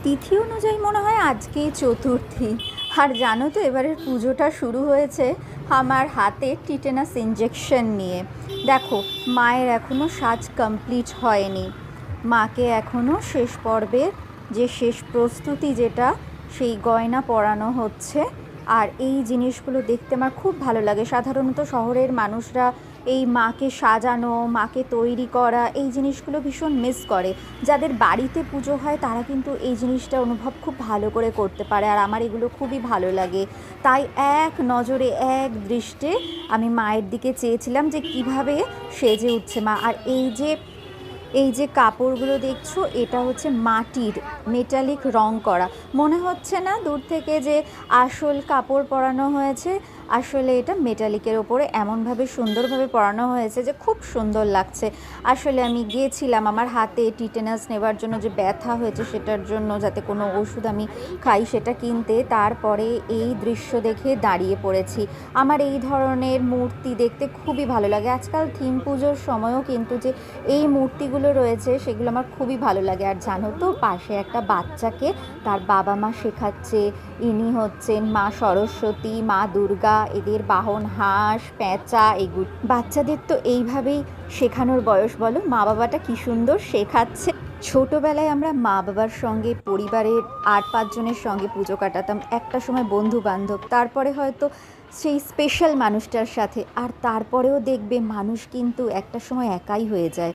তিথি অনুযায়ী মনে হয় আজকেই চতুর্থী। আর জানো তো এবারের পুজোটা শুরু হয়েছে আমার হাতে টিটেনাস ইঞ্জেকশন নিয়ে। দেখো, মায়ের এখনও সাজ কমপ্লিট হয়নি, মাকে এখনও শেষ পর্বের যে শেষ প্রস্তুতি যেটা, সেই গয়না পরানো হচ্ছে। আর এই জিনিসগুলো দেখতে আমার খুব ভালো লাগে। সাধারণত শহরের মানুষরা এই মাকে সাজানো, মাকে তৈরি করা, এই জিনিসগুলো ভীষণ মিস করে। যাদের বাড়িতে পুজো হয় তারা কিন্তু এই জিনিসটা অনুভব খুব ভালো করে করতে পারে, আর আমার এগুলো খুবই ভালো লাগে। তাই এক নজরে এক দৃষ্টে আমি মায়ের দিকে চেয়েছিলাম যে কিভাবে সেজে উঠছে মা। আর এই যে কাপড়গুলো দেখছো, এটা হচ্ছে মাটির মেটালিক রং করা। মনে হচ্ছে না দূর থেকে যে আসল কাপড় পরানো হয়েছে, আসলে এটা মেটালিকের ওপরে এমনভাবে সুন্দরভাবে পরানো হয়েছে যে খুব সুন্দর লাগছে। আসলে আমি গিয়েছিলাম আমার হাতে টিটেনাস নেবার জন্য, যে ব্যথা হয়েছে সেটার জন্য, যাতে কোনো ওষুধ আমি খাই সেটা কিনতে। তারপরে এই দৃশ্য দেখে দাঁড়িয়ে পড়েছি। আমার এই ধরনের মূর্তি দেখতে খুবই ভালো লাগে। আজকাল থিম পুজোর সময়ও কিন্তু যে এই মূর্তিগুলো রয়েছে সেগুলো আমার খুবই ভালো লাগে। আর জানো তো, পাশে একটা বাচ্চাকে তার বাবা মা শেখাচ্ছে। ইনি হচ্ছেন মা সরস্বতী, মা দুর্গা, এদের বাহন হাঁস, পেঁচা। এগুলো বাচ্চাদের তো এইভাবেই শেখানোর বয়স, বলো? মা বাবাটা কি সুন্দর শেখাচ্ছে। ছোটোবেলায় আমরা মা বাবার সঙ্গে পরিবারের 8-5 জনের সঙ্গে পুজো কাটাতাম, একটা সময় বন্ধু বান্ধব, তারপরে হয়তো সেই স্পেশাল মানুষটার সাথে। আর তারপরেও দেখবে মানুষ কিন্তু একটা সময় একাই হয়ে যায়।